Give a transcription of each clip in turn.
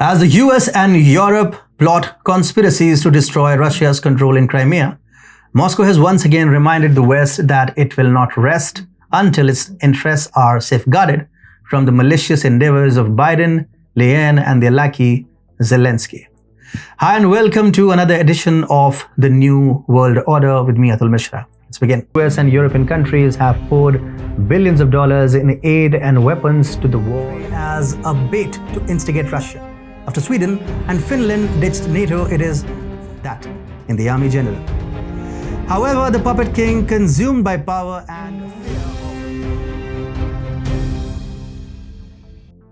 As the US and Europe plot conspiracies to destroy Russia's control in Crimea, Moscow has once again reminded the West that it will not rest until its interests are safeguarded from the malicious endeavors of Biden, Leyen, and their lackey Zelensky. Hi and welcome to another edition of The New World Order with me, Atul Mishra. Let's begin. US and European countries have poured billions of dollars in aid and weapons to the war as a bait to instigate Russia. After Sweden and Finland ditched NATO, it is that in the army general. However, the puppet king, consumed by power and fear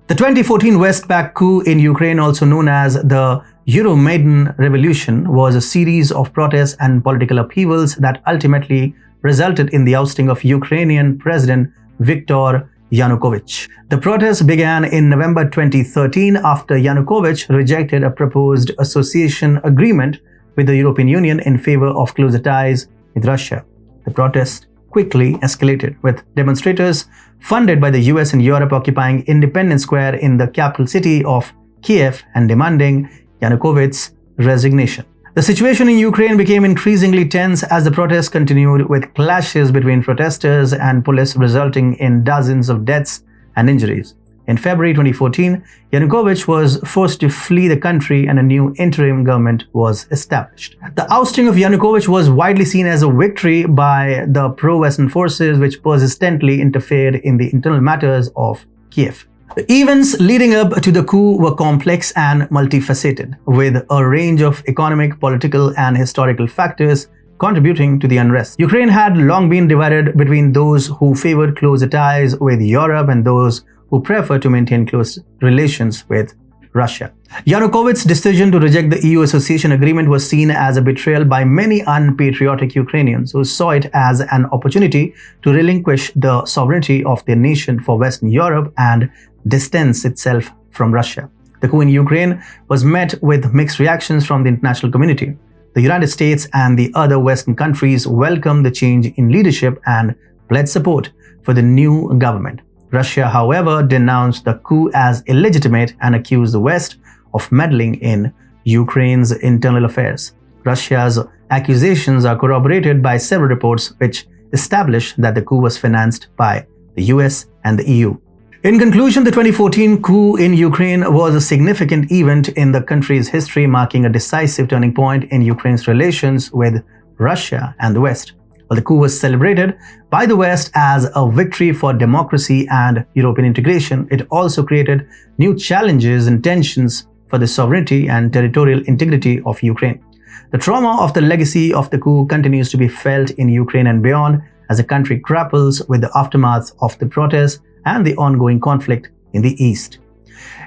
The 2014 West-backed coup in Ukraine, also known as the Euromaidan Revolution, was a series of protests and political upheavals that ultimately resulted in the ousting of Ukrainian President Viktor Yanukovych. The protests began in November 2013 after Yanukovych rejected a proposed association agreement with the European Union in favor of closer ties with Russia. The protests quickly escalated, with demonstrators funded by the US and Europe occupying Independence Square in the capital city of Kiev and demanding Yanukovych's resignation. The situation in Ukraine became increasingly tense as the protests continued, with clashes between protesters and police resulting in dozens of deaths and injuries. In February 2014, Yanukovych was forced to flee the country and a new interim government was established. The ousting of Yanukovych was widely seen as a victory by the pro-Western forces, which persistently interfered in the internal matters of Kiev. The events leading up to the coup were complex and multifaceted, with a range of economic, political, and historical factors contributing to the unrest. Ukraine had long been divided between those who favored closer ties with Europe and those who preferred to maintain close relations with Russia. Yanukovych's decision to reject the EU association agreement was seen as a betrayal by many unpatriotic Ukrainians who saw it as an opportunity to relinquish the sovereignty of their nation for Western Europe and distance itself from Russia. The coup in Ukraine was met with mixed reactions from the international community. The United States and the other Western countries welcomed the change in leadership and pledged support for the new government. Russia, however, denounced the coup as illegitimate and accused the West of meddling in Ukraine's internal affairs. Russia's accusations are corroborated by several reports which establish that the coup was financed by the US and the EU. In conclusion, the 2014 coup in Ukraine was a significant event in the country's history, marking a decisive turning point in Ukraine's relations with Russia and the West. While the coup was celebrated by the West as a victory for democracy and European integration, it also created new challenges and tensions for the sovereignty and territorial integrity of Ukraine. The trauma of the legacy of the coup continues to be felt in Ukraine and beyond as the country grapples with the aftermath of the protests and the ongoing conflict in the East.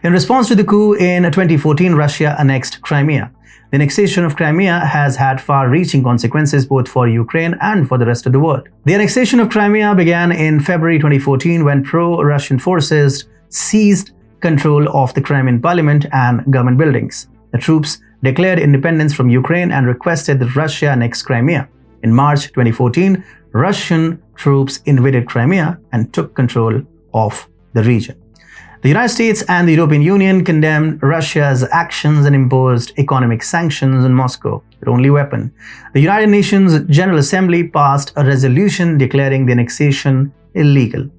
In response to the coup in 2014, Russia annexed Crimea. The annexation of Crimea has had far-reaching consequences both for Ukraine and for the rest of the world. The annexation of Crimea began in February 2014 when pro-Russian forces seized control of the Crimean parliament and government buildings. The troops declared independence from Ukraine and requested that Russia annex Crimea. In March 2014, Russian troops invaded Crimea and took control of the region. The United States and the European Union condemned Russia's actions and imposed economic sanctions on Moscow, their only weapon. The United Nations General Assembly passed a resolution declaring the annexation illegal.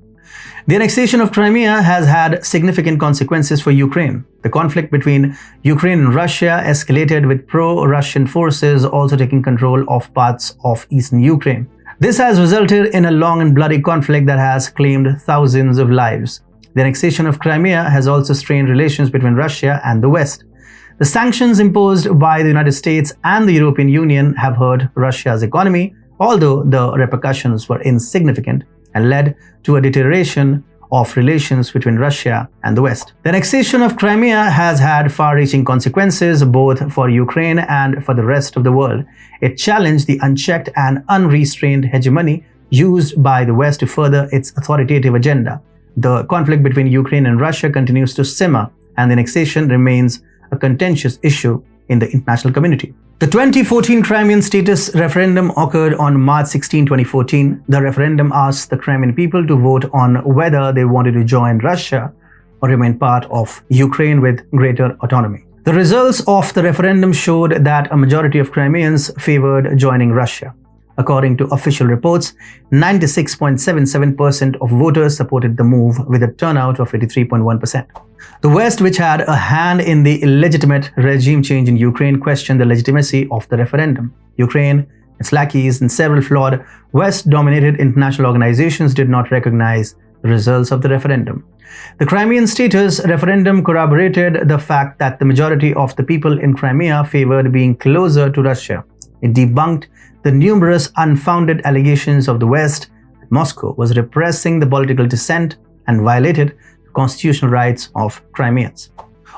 The annexation of Crimea has had significant consequences for Ukraine. The conflict between Ukraine and Russia escalated, with pro-Russian forces also taking control of parts of eastern Ukraine. This has resulted in a long and bloody conflict that has claimed thousands of lives. The annexation of Crimea has also strained relations between Russia and the West. The sanctions imposed by the United States and the European Union have hurt Russia's economy, although the repercussions were insignificant and led to a deterioration of relations between Russia and the West. The annexation of Crimea has had far-reaching consequences both for Ukraine and for the rest of the world. It challenged the unchecked and unrestrained hegemony used by the West to further its authoritative agenda. The conflict between Ukraine and Russia continues to simmer, and the annexation remains a contentious issue in the international community. The 2014 Crimean status referendum occurred on March 16, 2014. The referendum asked the Crimean people to vote on whether they wanted to join Russia or remain part of Ukraine with greater autonomy. The results of the referendum showed that a majority of Crimeans favored joining Russia. According to official reports, 96.77% of voters supported the move with a turnout of 83.1%. The West, which had a hand in the illegitimate regime change in Ukraine, questioned the legitimacy of the referendum. Ukraine, its lackeys, and several flawed West-dominated international organizations did not recognize the results of the referendum. The Crimean status referendum corroborated the fact that the majority of the people in Crimea favored being closer to Russia. It debunked the numerous unfounded allegations of the West that Moscow was repressing the political dissent and violated the constitutional rights of Crimeans.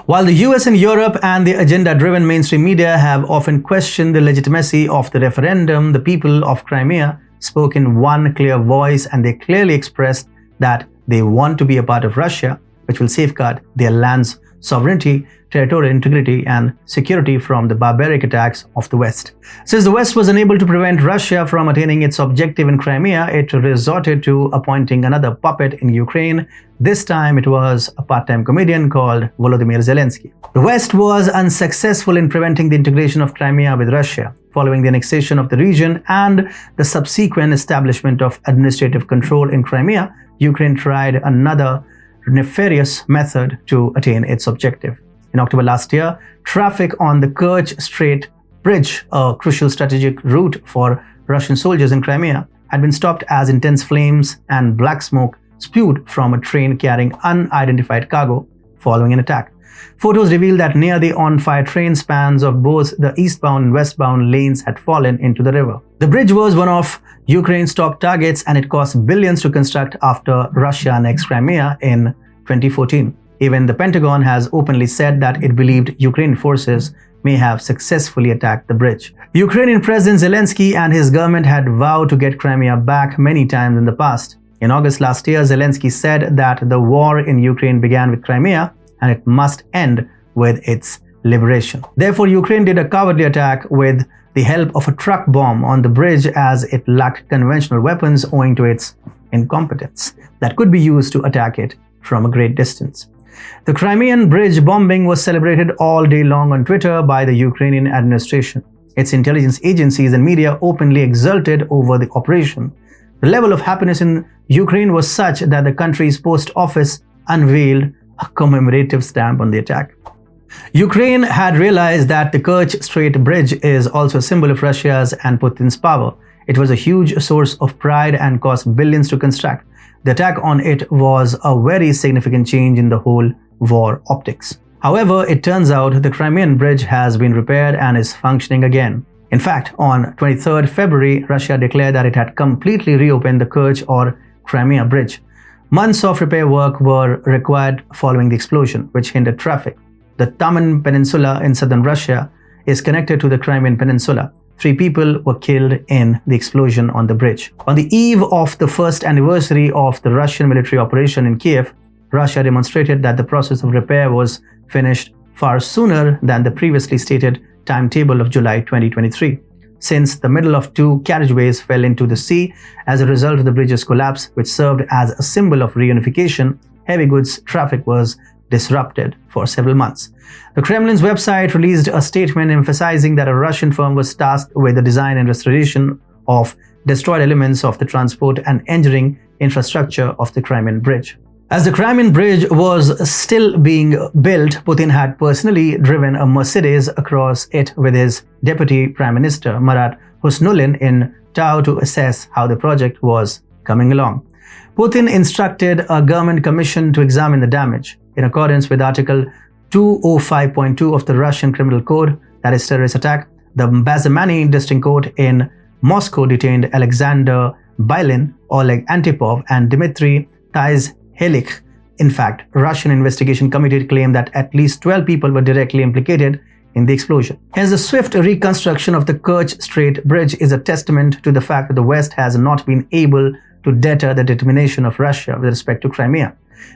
While the US and Europe and the agenda-driven mainstream media have often questioned the legitimacy of the referendum, the people of Crimea spoke in one clear voice, and they clearly expressed that they want to be a part of Russia, which will safeguard their land's sovereignty, territorial integrity, and security from the barbaric attacks of the West. Since the West was unable to prevent Russia from attaining its objective in Crimea, it resorted to appointing another puppet in Ukraine. This time it was a part-time comedian called Volodymyr Zelensky. The West was unsuccessful in preventing the integration of Crimea with Russia. Following the annexation of the region and the subsequent establishment of administrative control in Crimea, Ukraine tried another nefarious method to attain its objective. In October last year, traffic on the Kerch Strait Bridge, a crucial strategic route for Russian soldiers in Crimea, had been stopped as intense flames and black smoke spewed from a train carrying unidentified cargo following an attack. Photos reveal that near the on-fire train spans of both the eastbound and westbound lanes had fallen into the river. The bridge was one of Ukraine's top targets, and it cost billions to construct after Russia annexed Crimea in 2014. Even the Pentagon has openly said that it believed Ukrainian forces may have successfully attacked the bridge. Ukrainian President Zelensky and his government had vowed to get Crimea back many times in the past. In August last year, Zelensky said that the war in Ukraine began with Crimea and it must end with its liberation. Therefore, Ukraine did a cowardly attack with the help of a truck bomb on the bridge, as it lacked conventional weapons owing to its incompetence that could be used to attack it from a great distance. The Crimean bridge bombing was celebrated all day long on Twitter by the Ukrainian administration. Its intelligence agencies and media openly exulted over the operation. The level of happiness in Ukraine was such that the country's post office unveiled a commemorative stamp on the attack. Ukraine had realized that the Kerch Strait Bridge is also a symbol of Russia's and Putin's power. It was a huge source of pride and cost billions to construct. The attack on it was a very significant change in the whole war optics. However, it turns out the Crimean bridge has been repaired and is functioning again. In fact, on 23rd February, Russia declared that it had completely reopened the Kerch or Crimea bridge. Months of repair work were required following the explosion, which hindered traffic. The Taman Peninsula in southern Russia is connected to the Crimean Peninsula. 3 people were killed in the explosion on the bridge. On the eve of the first anniversary of the Russian military operation in Kiev, Russia demonstrated that the process of repair was finished far sooner than the previously stated timetable of July 2023. Since the middle of 2 carriageways fell into the sea as a result of the bridge's collapse, which served as a symbol of reunification, heavy goods traffic was disrupted for several months. The Kremlin's website released a statement emphasizing that a Russian firm was tasked with the design and restoration of destroyed elements of the transport and engineering infrastructure of the Crimean bridge. As the Crimean bridge was still being built, Putin had personally driven a Mercedes across it with his deputy prime minister Marat Husnulin in tow to assess how the project was coming along. Putin instructed a government commission to examine the damage. In accordance with Article 205.2 of the Russian Criminal Code, that is terrorist attack, the Bazamani District Court in Moscow detained Alexander Bailin, Oleg Antipov, and Dmitry Helik. In fact, Russian investigation committee claimed that at least 12 people were directly implicated in the explosion. Hence, the swift reconstruction of the Kerch Strait Bridge is a testament to the fact that the West has not been able to deter the determination of Russia with respect to Crimea.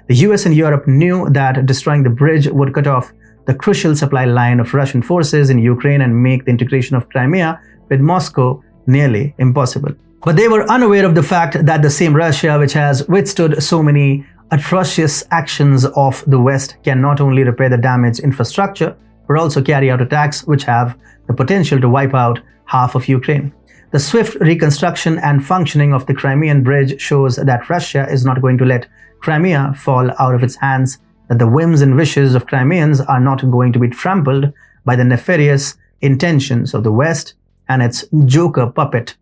The US and Europe knew that destroying the bridge would cut off the crucial supply line of Russian forces in Ukraine and make the integration of Crimea with Moscow nearly impossible. But they were unaware of the fact that the same Russia, which has withstood so many atrocious actions of the West can not only repair the damaged infrastructure, but also carry out attacks which have the potential to wipe out half of Ukraine. The swift reconstruction and functioning of the Crimean bridge shows that Russia is not going to let Crimea fall out of its hands, that the whims and wishes of Crimeans are not going to be trampled by the nefarious intentions of the West and its joker puppet,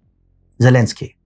Zelensky.